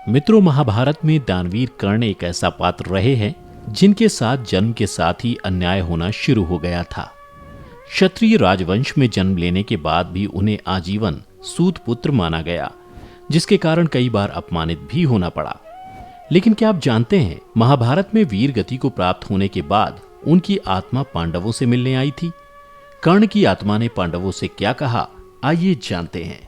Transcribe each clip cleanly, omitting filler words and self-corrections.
मित्रों, महाभारत में दानवीर कर्ण एक ऐसा पात्र रहे हैं जिनके साथ जन्म के साथ ही अन्याय होना शुरू हो गया था। क्षत्रिय राजवंश में जन्म लेने के बाद भी उन्हें आजीवन सूत पुत्र माना गया, जिसके कारण कई बार अपमानित भी होना पड़ा। लेकिन क्या आप जानते हैं, महाभारत में वीर गति को प्राप्त होने के बाद उनकी आत्मा पांडवों से मिलने आई थी। कर्ण की आत्मा ने पांडवों से क्या कहा, आइए जानते हैं।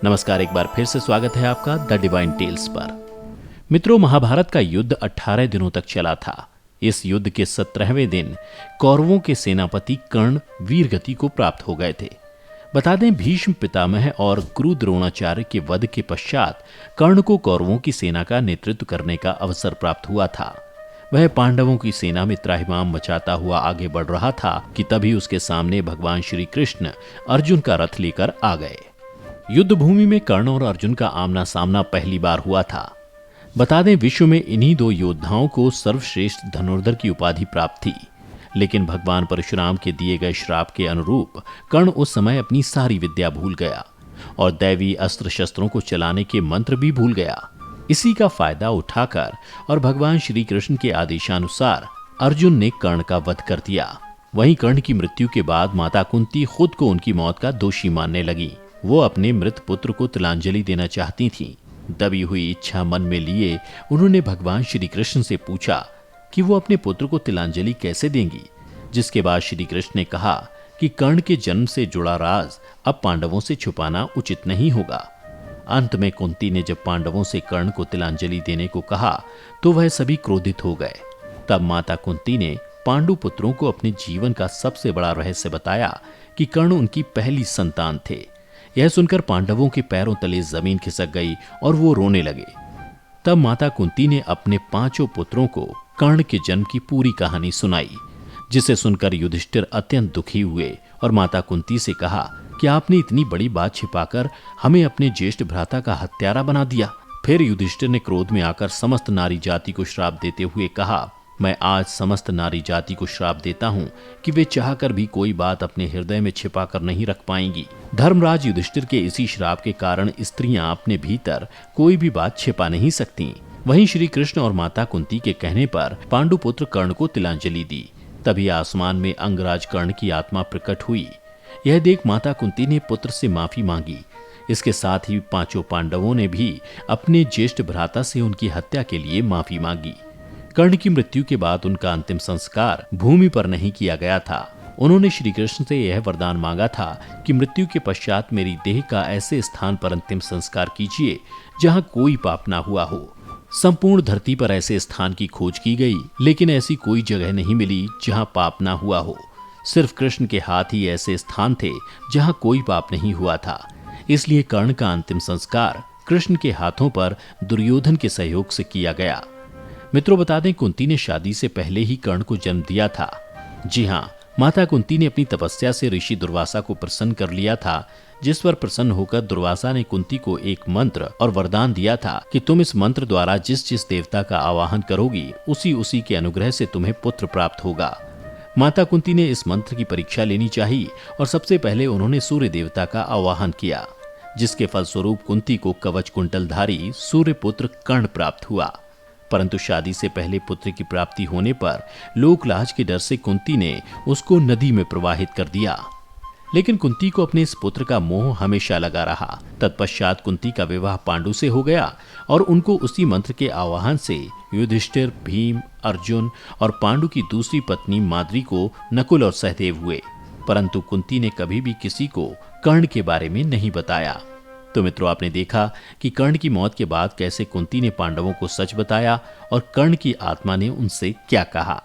नमस्कार, एक बार फिर से स्वागत है आपका द डिवाइन टेल्स पर। मित्रों, महाभारत का युद्ध 18 दिनों तक चला था। इस युद्ध के 17वें दिन कौरवों के सेनापति कर्ण वीर गति को प्राप्त हो गए थे। बता दें, भीष्म पितामह और गुरु द्रोणाचार्य के वध के पश्चात कर्ण को कौरवों की सेना का नेतृत्व करने का अवसर प्राप्त हुआ था। वह पांडवों की सेना में त्राहिमाम मचाता हुआ आगे बढ़ रहा था कि तभी उसके सामने भगवान श्री कृष्ण अर्जुन का रथ लेकर आ गए। युद्ध भूमि में कर्ण और अर्जुन का आमना सामना पहली बार हुआ था। बता दें, विश्व में इन्हीं दो योद्धाओं को सर्वश्रेष्ठ धनुर्धर की उपाधि प्राप्त थी। लेकिन भगवान परशुराम के दिए गए श्राप के अनुरूप कर्ण उस समय अपनी सारी विद्या भूल गया और दैवी अस्त्र शस्त्रों को चलाने के मंत्र भी भूल गया। इसी का फायदा उठाकर और भगवान श्री कृष्ण के आदेशानुसार अर्जुन ने कर्ण का वध कर दिया। वहीं कर्ण की मृत्यु के बाद माता कुंती खुद को उनकी मौत का दोषी मानने लगी। वो अपने मृत पुत्र को तिलांजलि देना चाहती थीं। दबी हुई इच्छा मन में लिए उन्होंने भगवान श्री कृष्ण से पूछा कि वो अपने पुत्र को तिलांजलि कैसे देंगी, जिसके बाद श्री कृष्ण ने कहा कि कर्ण के जन्म से जुड़ा राज अब पांडवों से छुपाना उचित नहीं होगा। अंत में कुंती ने जब पांडवों से कर्ण को तिलांजलि देने को कहा तो वह सभी क्रोधित हो गए। तब माता कुंती ने पांडु पुत्रों को अपने जीवन का सबसे बड़ा रहस्य बताया कि कर्ण उनकी पहली संतान थे। यह सुनकर पांडवों के पैरों तले जमीन खिसक गई और वो रोने लगे। तब माता कुंती ने अपने 5 पुत्रों को कर्ण के जन्म की पूरी कहानी सुनाई, जिसे सुनकर युधिष्ठिर अत्यंत दुखी हुए और माता कुंती से कहा कि आपने इतनी बड़ी बात छिपाकर हमें अपने ज्येष्ठ भ्राता का हत्यारा बना दिया। फिर युधिष्ठिर ने क्रोध में आकर समस्त नारी जाति को श्राप देते हुए कहा, मैं आज समस्त नारी जाति को श्राप देता हूँ कि वे चाहकर भी कोई बात अपने हृदय में छिपाकर नहीं रख पाएंगी। धर्मराज युधिष्ठिर के इसी श्राप के कारण स्त्रियां अपने भीतर कोई भी बात छिपा नहीं सकती। वहीं श्री कृष्ण और माता कुंती के कहने पर पांडुपुत्र कर्ण को तिलांजलि दी। तभी आसमान में अंगराज कर्ण की आत्मा प्रकट हुई। यह देख माता कुंती ने पुत्र से माफी मांगी। इसके साथ ही 5 पांडवों ने भी अपने ज्येष्ठ भ्राता से उनकी हत्या के लिए माफी मांगी। कर्ण की मृत्यु के बाद उनका अंतिम संस्कार भूमि पर नहीं किया गया था। उन्होंने श्री कृष्ण से यह वरदान मांगा था कि मृत्यु के पश्चात मेरी देह का ऐसे स्थान पर अंतिम संस्कार कीजिए जहां कोई पाप ना हुआ हो। संपूर्ण धरती पर ऐसे स्थान की खोज की गई, लेकिन ऐसी कोई जगह नहीं मिली जहां पाप ना हुआ हो। सिर्फ कृष्ण के हाथ ही ऐसे स्थान थे जहां कोई पाप नहीं हुआ था। इसलिए कर्ण का अंतिम संस्कार कृष्ण के हाथों पर दुर्योधन के सहयोग से किया गया। मित्रों, बता दें, कुंती ने शादी से पहले ही कर्ण को जन्म दिया था। जी हाँ, माता कुंती ने अपनी तपस्या से ऋषि दुर्वासा को प्रसन्न कर लिया था, जिस पर प्रसन्न होकर दुर्वासा ने कुंती को एक मंत्र और वरदान दिया था कि तुम इस मंत्र द्वारा जिस जिस देवता का आवाहन करोगी उसी उसी के अनुग्रह से तुम्हें पुत्र प्राप्त होगा। माता कुंती ने इस मंत्र की परीक्षा लेनी चाहिए और सबसे पहले उन्होंने सूर्य देवता का आवाहन किया, जिसके फलस्वरूप कुंती को कवच कुंडलधारी सूर्य पुत्र कर्ण प्राप्त हुआ। परंतु शादी से पहले पुत्र की प्राप्ति होने पर लोकलाज के डर से कुंती ने उसको नदी में प्रवाहित कर दिया। लेकिन कुंती को अपने इस पुत्र का मोह हमेशा लगा रहा। तत्पश्चात कुंती का विवाह पांडु से हो गया और उनको उसी मंत्र के आवाहन से युधिष्ठिर, भीम, अर्जुन और पांडु की दूसरी पत्नी माद्री को नकुल और सहदेव हुए। परंतु कुंती ने कभी भी किसी को कर्ण के बारे में नहीं बताया। तो मित्रों, आपने देखा कि कर्ण की मौत के बाद कैसे कुंती ने पांडवों को सच बताया और कर्ण की आत्मा ने उनसे क्या कहा।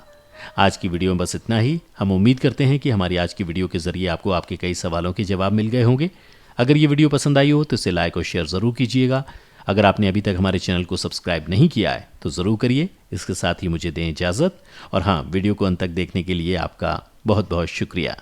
आज की वीडियो में बस इतना ही। हम उम्मीद करते हैं कि हमारी आज की वीडियो के जरिए आपको आपके कई सवालों के जवाब मिल गए होंगे। अगर ये वीडियो पसंद आई हो तो इसे लाइक और शेयर जरूर कीजिएगा। अगर आपने अभी तक हमारे चैनल को सब्सक्राइब नहीं किया है तो जरूर करिए। इसके साथ ही मुझे दें इजाजत। और हाँ, वीडियो को अंत तक देखने के लिए आपका बहुत बहुत शुक्रिया।